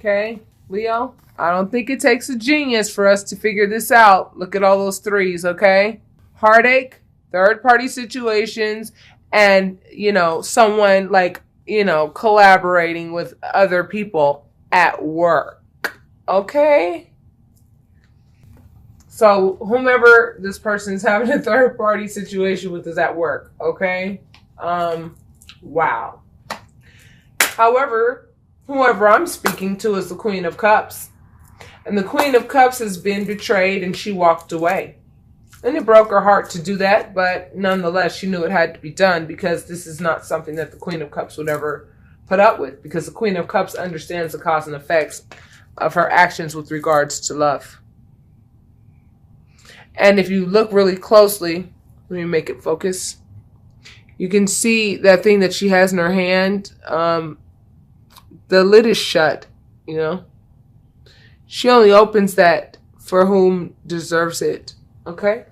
Okay, Leo? I don't think it takes a genius for us to figure this out. Look at all those threes, okay? Heartache, third-party situations, and, someone like, collaborating with other people at work. Okay? So whomever this person's having a third-party situation with is at work, okay? Wow. However, whoever I'm speaking to is the Queen of Cups. And the Queen of Cups has been betrayed and she walked away. And it broke her heart to do that, but nonetheless, she knew it had to be done because this is not something that the Queen of Cups would ever put up with, because the Queen of Cups understands the cause and effects of her actions with regards to love. And if you look really closely, let me make it focus, you can see that thing that she has in her hand. The lid is shut, She only opens that for whom deserves it, okay?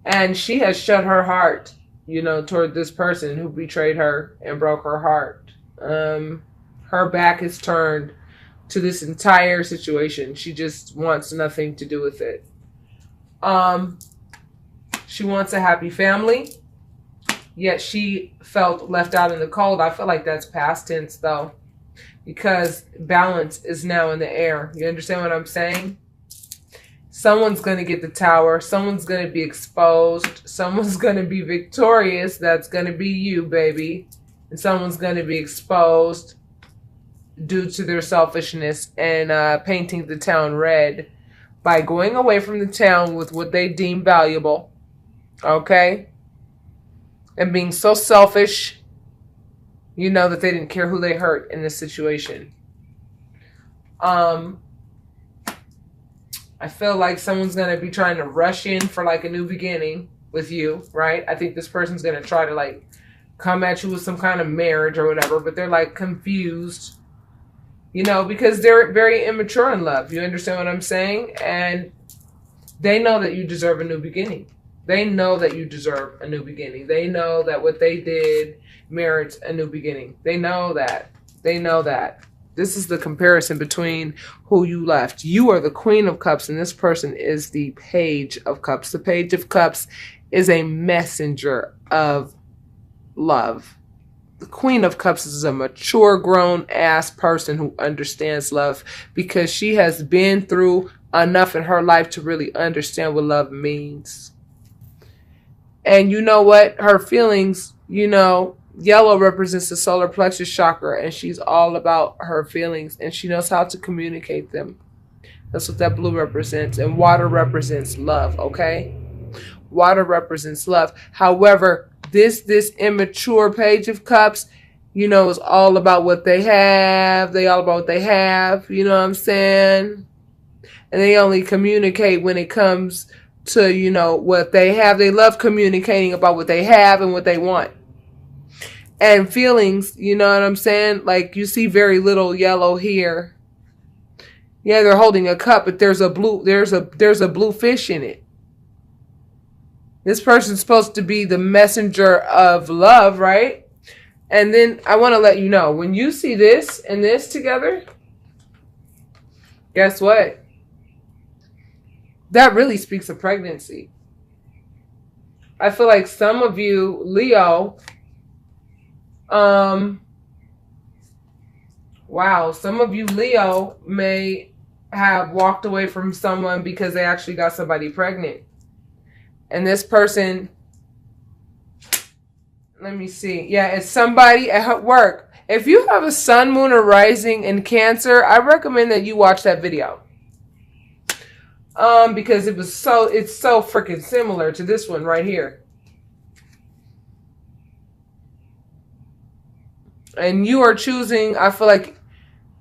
And she has shut her heart, toward this person who betrayed her and broke her heart. Her back is turned to this entire situation. She just wants nothing to do with it. She wants a happy family, yet she felt left out in the cold. I feel like that's past tense, though, because balance is now in the air. You understand what I'm saying? Someone's going to get the tower. Someone's going to be exposed. Someone's going to be victorious. That's going to be you, baby. And someone's going to be exposed due to their selfishness and painting the town red by going away from the town with what they deem valuable. Okay? And being so selfish, that they didn't care who they hurt in this situation. I feel like someone's going to be trying to rush in for like a new beginning with you, right? I think this person's going to try to like come at you with some kind of marriage or whatever, but they're like confused, because they're very immature in love. You understand what I'm saying? And they know that you deserve a new beginning. They know that you deserve a new beginning. They know that what they did merits a new beginning. They know that. They know that. This is the comparison between who you left. You are the Queen of Cups, and this person is the Page of Cups. The Page of Cups is a messenger of love. The Queen of Cups is a mature, grown-ass person who understands love because she has been through enough in her life to really understand what love means. And you know what? Her feelings, yellow represents the solar plexus chakra, and she's all about her feelings, and she knows how to communicate them. That's what that blue represents. And water represents love, okay? Water represents love. However, this immature Page of Cups, is all about what they have. They all about what they have. You know what I'm saying? And they only communicate when it comes to, what they have. They love communicating about what they have and what they want. And feelings, you know what I'm saying? Like, you see very little yellow here. Yeah, they're holding a cup, but there's a blue fish in it. This person's supposed to be the messenger of love, right? And then I want to let you know, when you see this and this together, guess what? That really speaks of pregnancy. I feel like some of you, Leo, some of you, Leo, may have walked away from someone because they actually got somebody pregnant. And this person, let me see. Yeah, it's somebody at work. If you have a sun, moon, or rising in Cancer, I recommend that you watch that video. Because it's so freaking similar to this one right here. And you are choosing, I feel like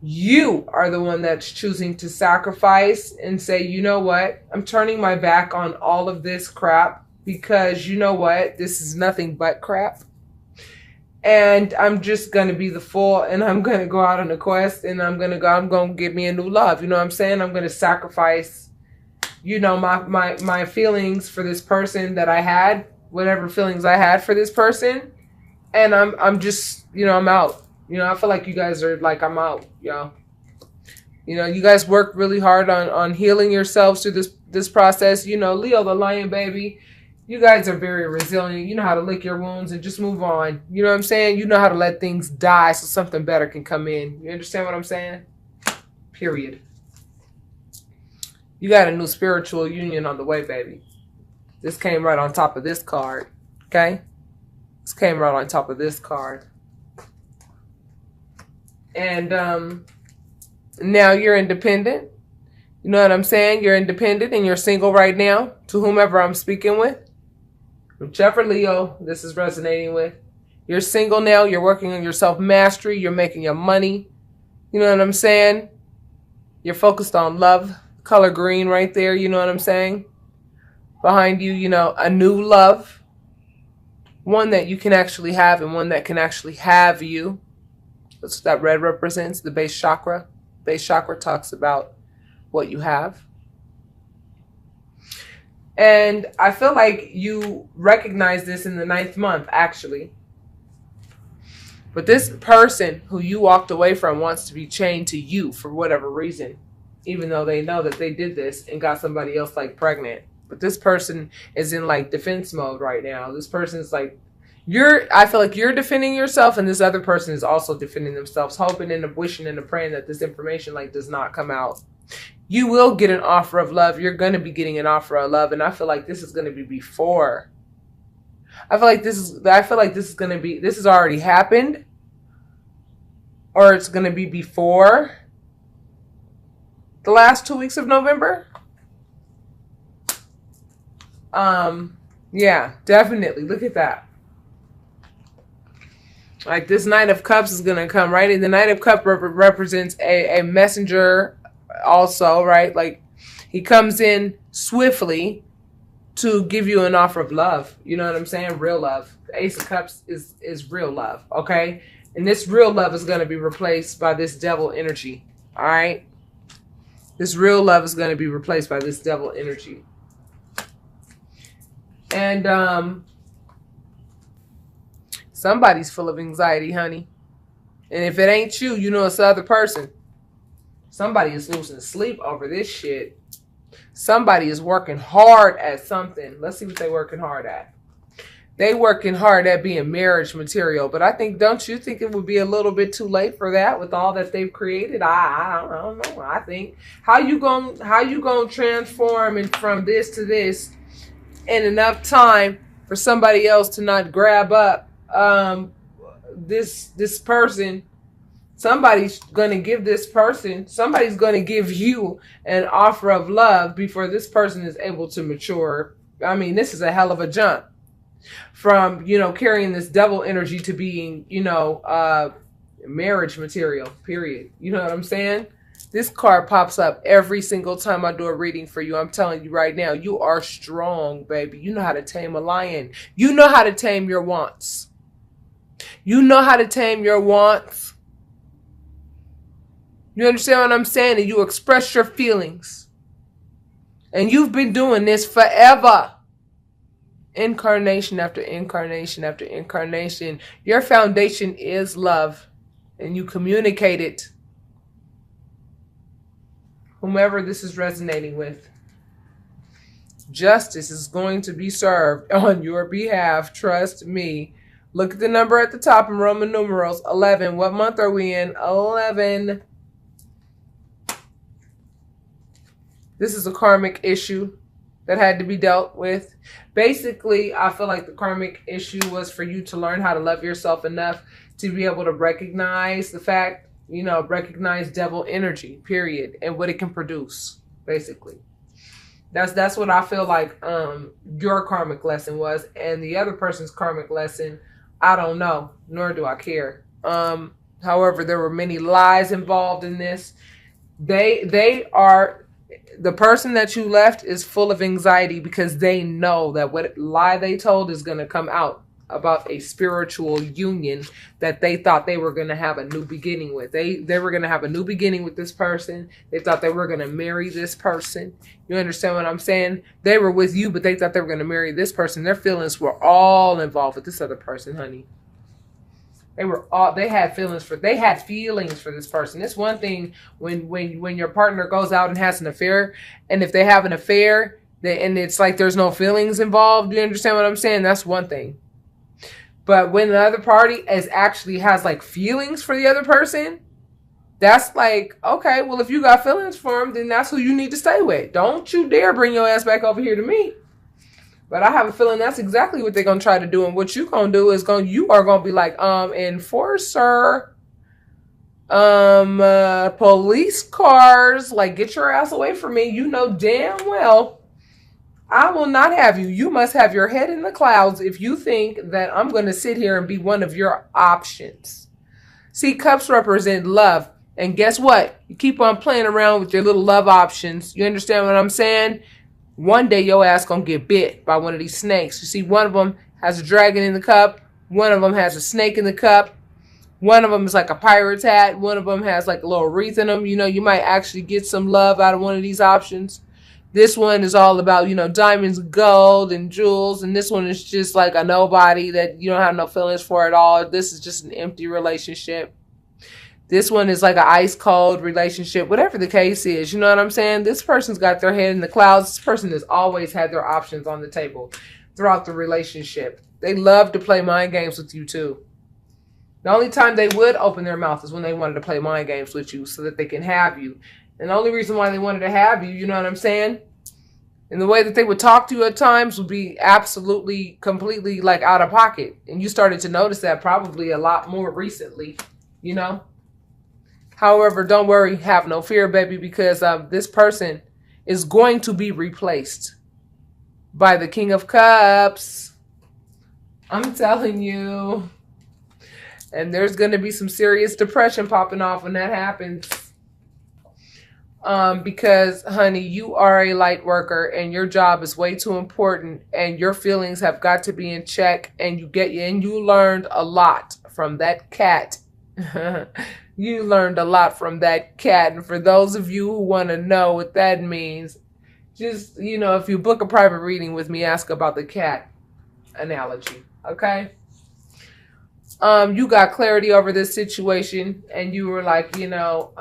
you are the one that's choosing to sacrifice and say, you know what? I'm turning my back on all of this crap because you know what? This is nothing but crap. And I'm just going to be the fool and I'm going to go out on a quest and I'm going to get me a new love. You know what I'm saying? I'm going to sacrifice, my feelings for this person that I had, whatever feelings I had for this person. And I'm just, I'm out. You know, I feel like you guys are like, I'm out, yo. You know, you guys work really hard on healing yourselves through this process. You know, Leo the lion, baby. You guys are very resilient. You know how to lick your wounds and just move on. You know what I'm saying? You know how to let things die so something better can come in. You understand what I'm saying? Period. You got a new spiritual union on the way, baby. This came right on top of this card. Okay? This came right on top of this card. And now you're independent. You know what I'm saying? You're independent and you're single right now. To whomever I'm speaking with. Whichever Leo this is resonating with. You're single now. You're working on your self-mastery. You're making your money. You know what I'm saying? You're focused on love. Color green right there. You know what I'm saying? Behind you, you know, a new love. One that you can actually have and one that can actually have you. That's what that red represents. The base chakra. Base chakra talks about what you have. And I feel like you recognize this in the 9th month, actually. But this person who you walked away from wants to be chained to you for whatever reason. Even though they know that they did this and got somebody else like pregnant. But this person is in like defense mode right now. This person is like, I feel like you're defending yourself and this other person is also defending themselves, hoping and wishing and praying that this information like does not come out. You will get an offer of love. You're going to be getting an offer of love. And I feel like this is going to be before. I feel like this is going to be, this has already happened. Or it's going to be before the last 2 weeks of November. Yeah, definitely. Look at that. Like this Knight of Cups is going to come, right? And the Knight of Cups represents a messenger also, right? Like he comes in swiftly to give you an offer of love. You know what I'm saying? Real love. The Ace of Cups is real love, okay? And this real love is going to be replaced by this devil energy, all right? This real love is going to be replaced by this devil energy. And somebody's full of anxiety, honey. And if it ain't you, you know it's the other person. Somebody is losing sleep over this shit. Somebody is working hard at something. Let's see what they're working hard at. They working hard at being marriage material. But I think, don't you think it would be a little bit too late for that with all that they've created? I don't know. I think how you gonna transform and from this to this in enough time for somebody else to not grab up this person. Somebody's going to give this person, somebody's going to give you an offer of love before this person is able to mature. I mean, this is a hell of a jump from, you know, carrying this devil energy to being, you know, marriage material, period. You know what I'm saying? This card pops up every single time I do a reading for you. I'm telling you right now, you are strong, baby. You know how to tame a lion. You know how to tame your wants. You know how to tame your wants. You understand what I'm saying? And you express your feelings. And you've been doing this forever. Incarnation after incarnation after incarnation. Your foundation is love. And you communicate it. Whomever this is resonating with. Justice is going to be served on your behalf. Trust me. Look at the number at the top in Roman numerals. 11. What month are we in? 11. This is a karmic issue that had to be dealt with. Basically, I feel like the karmic issue was for you to learn how to love yourself enough to be able to recognize the fact, you know, recognize devil energy, period, and what it can produce, basically. That's what I feel like your karmic lesson was. And the other person's karmic lesson, I don't know, nor do I care. However, there were many lies involved in this. The person that you left is full of anxiety because they know that what lie they told is going to come out about a spiritual union that they thought they were going to have a new beginning with. They were going to have a new beginning with this person. They thought they were going to marry this person. You understand what I'm saying? They were with you, but they thought they were going to marry this person. Their feelings were all involved with this other person, honey. They had feelings for this person. It's one thing when your partner goes out and has an affair, and if they have an affair, and it's like there's no feelings involved. You understand what I'm saying? That's one thing. But when the other party actually has like feelings for the other person, that's like, okay, well, if you got feelings for them, then that's who you need to stay with. Don't you dare bring your ass back over here to me. But I have a feeling that's exactly what they're going to try to do. And what you going to do is you are going to be like, enforcer, police cars, like, get your ass away from me. You know damn well I will not have you. You must have your head in the clouds if you think that I'm going to sit here and be one of your options. See, cups represent love. And guess what? You keep on playing around with your little love options. You understand what I'm saying? One day your ass going to get bit by one of these snakes. You see, one of them has a dragon in the cup. One of them has a snake in the cup. One of them is like a pirate's hat. One of them has like a little wreath in them. You know, you might actually get some love out of one of these options. This one is all about, you know, diamonds, gold, and jewels. And this one is just like a nobody that you don't have no feelings for at all. This is just an empty relationship. This one is like an ice cold relationship, whatever the case is. You know what I'm saying? This person's got their head in the clouds. This person has always had their options on the table throughout the relationship. They love to play mind games with you too. The only time they would open their mouth is when they wanted to play mind games with you so that they can have you. And the only reason why they wanted to have you, you know what I'm saying? And the way that they would talk to you at times would be absolutely, completely like out of pocket. And you started to notice that probably a lot more recently, you know? However, don't worry, have no fear, baby, because this person is going to be replaced by the King of Cups. I'm telling you. And there's going to be some serious depression popping off when that happens. Because, honey, you are a light worker and your job is way too important and your feelings have got to be in check, and you learned a lot from that cat. You learned a lot from that cat. And for those of you who want to know what that means, just, you know, if you book a private reading with me, ask about the cat analogy. Okay? You got clarity over this situation and you were like, you know,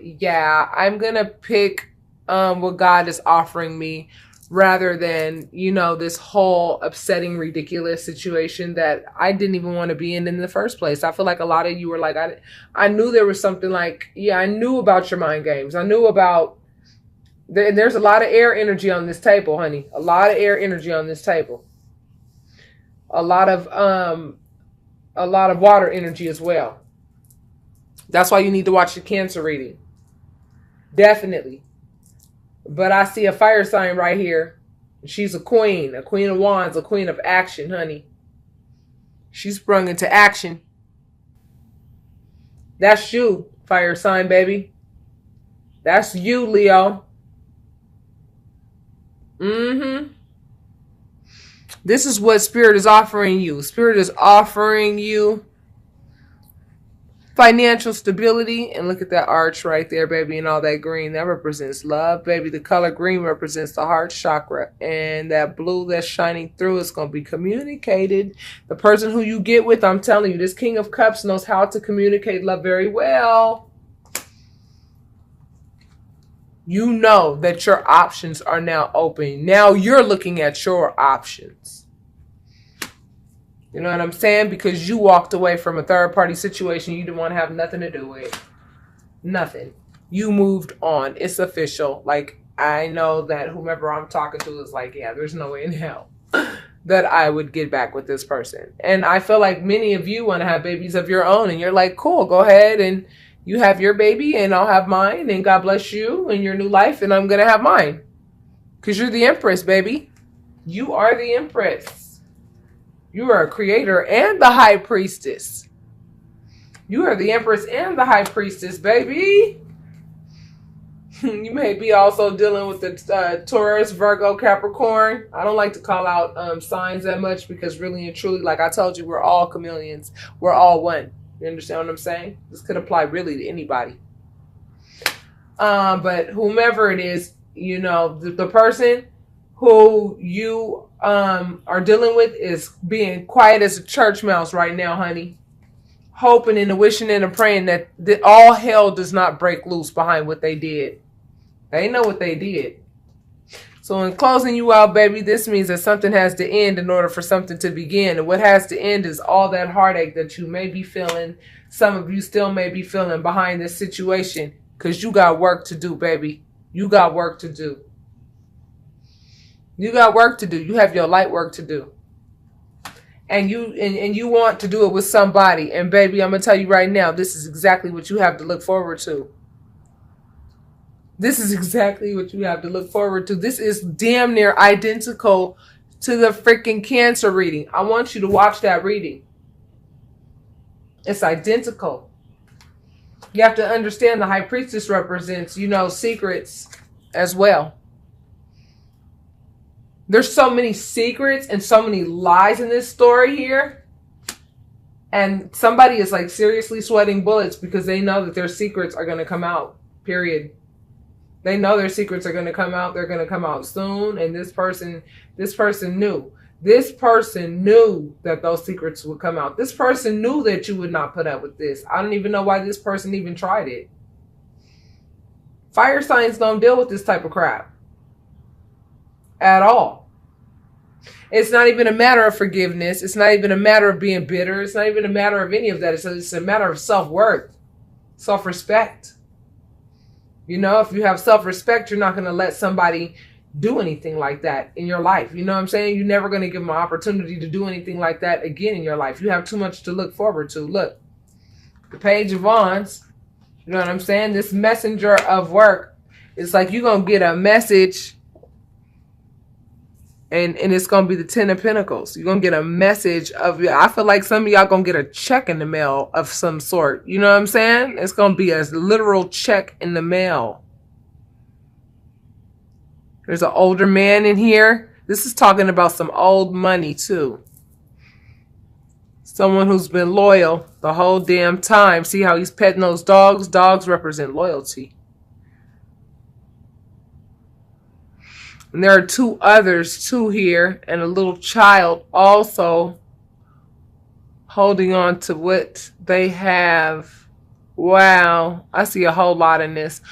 yeah, I'm going to pick what God is offering me rather than, you know, this whole upsetting, ridiculous situation that I didn't even want to be in the first place. I feel like a lot of you were like, I knew there was something like, yeah, I knew about your mind games. I knew about, there's a lot of air energy on this table, honey. A lot of air energy on this table. A lot of water energy as well. That's why you need to watch your Cancer reading. Definitely. But I see a fire sign right here. She's a queen of wands, a queen of action, honey. She sprung into action. That's you, fire sign, baby. That's you, Leo. This is what Spirit is offering you. Spirit is offering you financial stability. And look at that arch right there, baby, and all that green. That represents love, baby. The color green represents the heart chakra. And that blue that's shining through is going to be communicated. The person who you get with, I'm telling you, this King of Cups knows how to communicate love very well. You know that your options are now open. Now you're looking at your options. You know what I'm saying? Because you walked away from a third party situation you didn't want to have nothing to do with. Nothing. You moved on. It's official. Like, I know that whomever I'm talking to is like, yeah, there's no way in hell that I would get back with this person. And I feel like many of you want to have babies of your own. And you're like, cool, go ahead and you have your baby and I'll have mine, and God bless you and your new life, and I'm going to have mine. Because you're the Empress, baby. You are the Empress. You are a creator and the High Priestess. You are the Empress and the High Priestess, baby. You may be also dealing with the Taurus, Virgo, Capricorn. I don't like to call out signs that much because really and truly, like I told you, we're all chameleons. We're all one. You understand what I'm saying? This could apply really to anybody. But whomever it is, you know, the person who you are dealing with is being quiet as a church mouse right now, honey. hoping and wishing and praying that all hell does not break loose behind what they did. They know what they did. So in closing you out, baby, this means that something has to end in order for something to begin. And what has to end is all that heartache that you may be feeling. Some of you still may be feeling behind this situation, because you got work to do, baby. You got work to do. You got work to do. You have your light work to do. And you want to do it with somebody. And baby, I'm going to tell you right now, this is exactly what you have to look forward to. This is exactly what you have to look forward to. This is damn near identical to the freaking Cancer reading. I want you to watch that reading. It's identical. You have to understand the High Priestess represents, secrets as well. There's so many secrets and so many lies in this story here. And somebody is like seriously sweating bullets because they know that their secrets are going to come out. Period. They know their secrets are going to come out. They're going to come out soon. And this person knew. This person knew that those secrets would come out. This person knew that you would not put up with this. I don't even know why this person even tried it. Fire signs don't deal with this type of crap. At all. It's not even a matter of forgiveness. It's not even a matter of being bitter. It's not even a matter of any of that. It's a matter of self-worth. Self-respect. If you have self-respect, you're not going to let somebody do anything like that in your life. You know what I'm saying? You're never going to give them an opportunity to do anything like that again in your life. You have too much to look forward to. Look, the Page of Wands, you know what I'm saying? This messenger of work, it's like you're going to get a message and it's going to be the Ten of Pentacles. You're going to get a message of, I feel like some of y'all going to get a check in the mail of some sort. You know what I'm saying? It's going to be a literal check in the mail. There's an older man in here. This is talking about some old money too. Someone who's been loyal the whole damn time. See how he's petting those dogs? Dogs represent loyalty. And there are two others too here, and a little child also holding on to what they have. Wow, I see a whole lot in this.